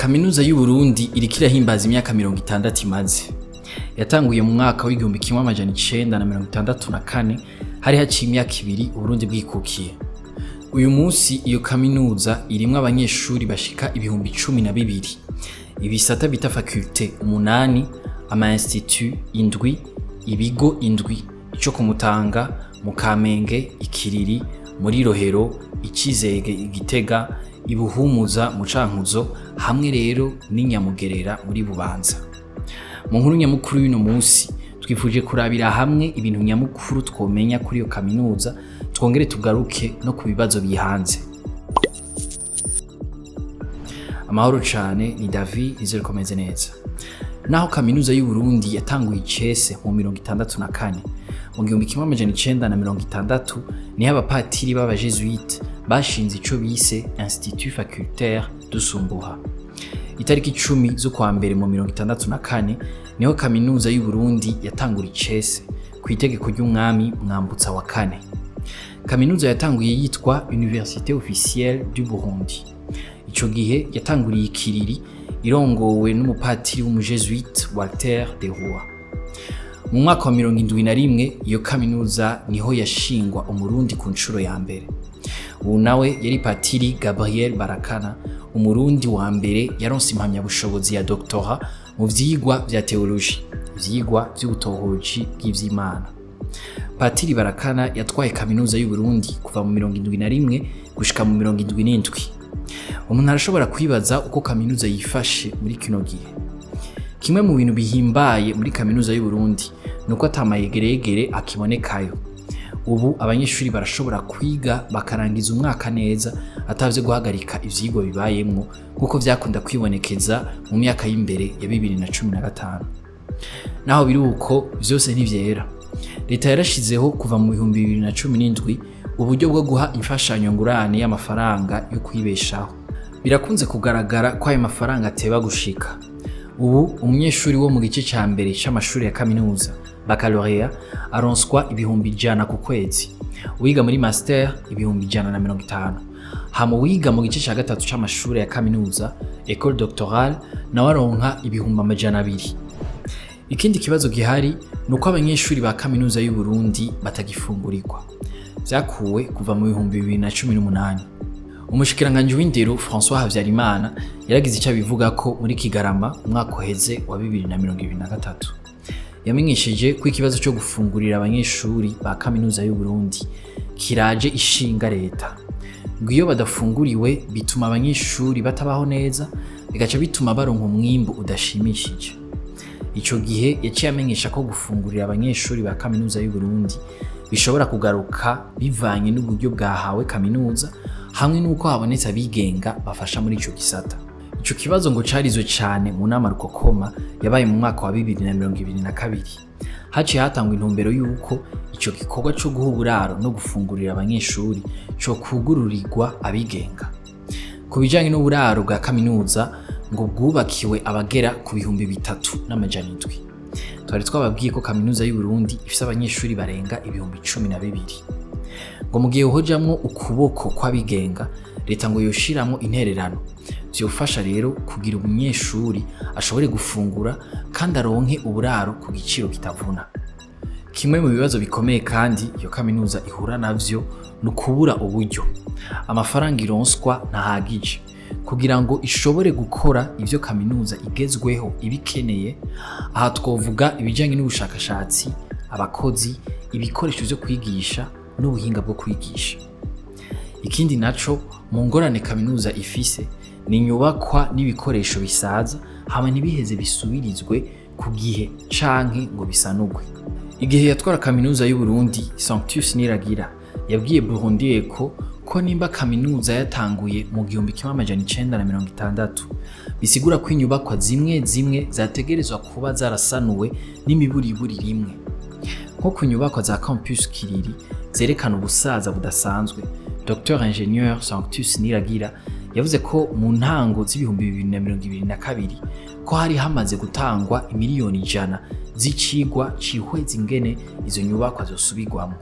Kaminuza y'u Burundi iriko irahimbaza imyaka 60 imaze. Yatanguye mu mwaka w'igihumbi kimwe amajana 1964 hari haciye imyaka 2 Uburundi bwikukiye. Uyu munsi iyo kaminuza irimwo abanyeshuri bashika ibihumbi 12, ibisata bita faculté 8, ama institut 7, ibigo 7, ico ku Mutanga, mu Kamenge, Ikiriri, muri Rohero, Ikizege, Igitega, Ibuhumuza, mu Cankuzo, hamwe rero n'Inyamugerera muri Bubanza. Mu nkuru nyamukuru y'uno Musi twifuje kurabira hamwe ibintu nyamukuru twomenya kuri iyo kaminuza, twongere tugaruke no ku bibazo bihanze. Amahoro cane, ni David izere komeze neza. Naho kaminuza y'u Burundi yatanguye icese mu 1964, mu 1960 niho abapatiri b'abajesuite bashinze ico bise Institut Facultaire d'Usumbuha. Itariki 10 zo kwa mbere mu 1964 niho kaminuza y'u Burundi yatangura icese ku itegeko ry'umwami Mwambutsa wa kane. Kaminuza yatanguye yitwa Université Officielle du Burundi. Ico gihe yatanguriye Ikiriri, irongowe n'umupatiri w'umujesuite Walter de Roy. Mu mwaka wa 71 iyo kaminuza niho yashingwa umurundi ku ncuro ya mbere. Ubu nawe yari patiri Gabriel Barakana, umurundi wa mbere yaronse impamyabushobozi ya doctorat mu vyigwa vya theologie, ivyigwa vy'ubutohoji bw'ivy'Imana. Patiri Barakana yatwaye kaminuza y'u Burundi kuva mu 71 gushika mu 77. Umuntu arashobora kwibaza uko kaminuza yifashe muri kino gihe. Kimwe mu bintu bihimbaye muri kaminuza y'u Burundi nuko atamayegeregere akibonekayo. Ubu abanyeshuri barashobora kwiga bakarangiza umwaka neza atavye guhagarika ivyigwa bibayemwo kuko vyakunda kwibonekeza mu myaka y'imbere ya 2015. Naho biri uko vyose ntivyera. Reta yarashizeho kuva mu 2017 uburyo bwo guha imfashanyo ngurane y'amafaranga yo kwibeshaho. Birakunze kugaragara ko ayo mafaranga ateba gushika. Ubu umunyeshuri wo mu gice ca mbere c'amashuri ya kaminuza baccalauréat aronswa ibihumbi 100 ku kwezi. Uwiga muri master ibihumbi 150. Hama uwiga mu gice ca gatatu c'amashuri ya kaminuza école doctorale na waronka ibihumbi 200. Ikindi kibazo gihari nuko abanyeshuri ba kaminuza y'u Burundi batagifungurirwa. Vyakuwe kuva mu 2018. Umushikiranganje w'indero François Havyarimana yaragize icyo bivuga ko muri Kigarama umwaka uheze wa 2023. Yamenyesheje ko ikibazo cyo gufungurira abanyeshuri ba kaminuza y'u Burundi kiraje ishinga leta. Ngo iyo badafunguriwe bituma abanyeshuri batabaho neza, bigaca bituma baronka umwimbo udashimishije. Ico gihe yaciye amenyesha ko gufungurira abanyeshuri ba kaminuza y'u Burundi bishobora kugaruka bivanye n'uburyo bwahawe kaminuza hamwe nuko habonetse abigenga bafasha muri ico gisata. Ico kibazo ngo carizwe cane mu nama rukokoma yabaye mu mwaka wa 2022. Haciye hatangwa intumbero yuko ico gikorwa cyo guha uburaro no gufungurira abanyeshuri cyo kugururirwa abigenga. Ku bijanye n'uburaro bwa kaminuza ngo bwubakiwe abagera ku bihumbi 3,700. Twari twababwiye ko kaminuza y'u Burundi ifise abanyeshuri barenga ibihumbi 12. Ngo mu gihe hojamwo ukuboko kw'abigenga, leta ngo yoshiramwo intererano. Vyofasha rero kugira umunyeshuri ashobore gufungura kandi aronke uburaro ku giciro kitavuna. Kimwe mu bibazo bikomeye kandi iyo kaminuza ihura navyo nukubura uburyo. Amafaranga ironswa ntahagije kugira ngo ishobore gukora ivyo kaminuza igezweho ibikeneye. Aha twovuga ibijanye n'ubushakashatsi, abakozi, ibikoresho vyo kwigisha n'ubuhinga bwo kwigisha. Ikindi naco mu ngorane kaminuza ifise ni inyubakwa n'ibikoresho bisaza hama ntibiheze bisubirizwe ku gihe canke ngo bisanugwe. Igihe yatwara kaminuza y'u Burundi Sanctus Niragira yabwiye Burundi ko nimba kaminuza yatanguye mu 1960 bisigura ko inyubakwa zimwe zimwe zategerezwa kuba zarasanuwe n'imiburiburi rimwe. Nko ku nyubakwa za campus Kiriri zerekana ubusaza budasanzwe, Dr Ingenieur Sanctus Niragira yavuze ko mu ntango z'ibihumbi 2022 ko hari hamaze gutangwa imiliyoni 100 z'icigwa cihweza ingene izo nyubakwa zosubirwamo.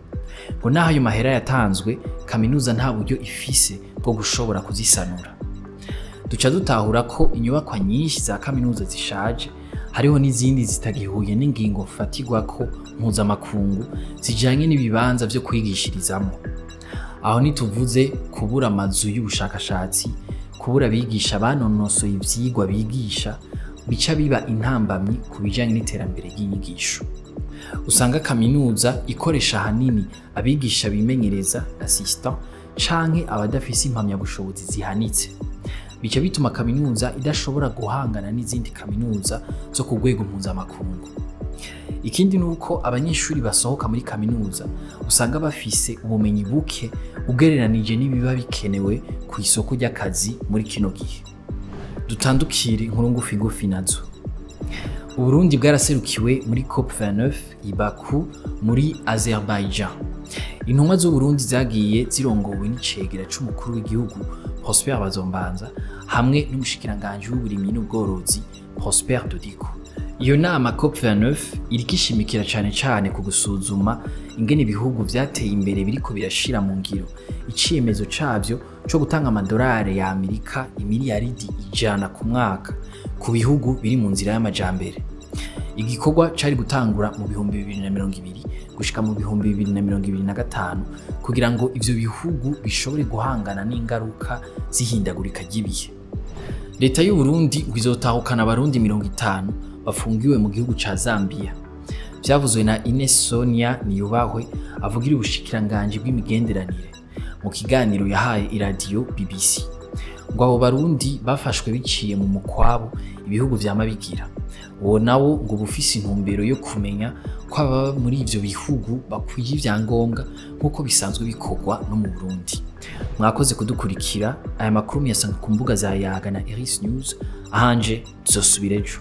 Ngo naho ayo mahera yatanzwe, kaminuza nta buryo ifise bwo gushobora kuzisanura. duca dutahura ko inyubakwa nyinshi za kaminuza zishaje, hariho n'izindi zitagihuye n'ingingo fatigwako mpuzamakungu zijanye n'ibibanza vyo kwigishirizamwo. Aho ntituvuze kubura amazu y'ubushakashatsi, kubura abigisha banonosoye ivyigwa bigisha, bica biba intambamyi ku bijanye n'iterambere ry'inyigisho. Usanga kaminuza ikoresha ahanini abigisha bimenyereza assistant canke abadafise impamyabushobozi zihanitse. Bica bituma kaminuza idashobora guhangana n'izindi kaminuza zo ku rwego mpuzamakungu. Ikindi nuko abanyeshuri basohoka muri kaminuza usanga bafise ubumenyi buke ugereranije n'ibiba bikenewe ku isoko ry'akazi muri kino gihe. Dutandukire inkuru ngufi nazo. Uburundi bwaraserukiwe muri COP29 i Baku muri Azerbaijan. Intumwa z'Uburundi zagiye zirongowe n'icegera c'umukuru w'igihugu Prosper Bazombanza hamwe n'umushikiranganje w'uburimyi n'ubworozi Prosper Dodiko. Iyo nama COP29 iriko ishimikira cane ku gusuzuma ingene ibihugu vyateye imbere biriko birashira mu ngiro iciyemezo cavyo co gutanga amadolari ya Amerika imiliyaridi 100 ku mwaka ku bihugu biri mu nzira y'amajambere. Igikorwa cari gutangura mu 2020 gushika mu 2025 kugira ngo ivyo bihugu bishobore guhangana n'ingaruka zihindagurika ry'ibihe. Reta y'u Burundi izotahukana Abarundi 50 bapfungiwe mu gihugu ca Zambiya. Vyavuzwe na Sonia Niyubahwe avugira ubushikiranganje bw'imigenderanire mu kiganiro yahaye iradiyo BBC. Ngo abo Barundi bafashwe biciye mu mukwabo ibihugu vyama bigira. Uwo nawo ngo bufise intumbero yo kumenya ko ababa muri ivyo bihugu bakwiye ivyangombwa nkuko bisanzwe bikorwa no mu Burundi. Mwakoze kudukurikira. Aya makuru muyasanga ku mbuga za Yaga na Iris News. Ahanje tuzosubira ejo.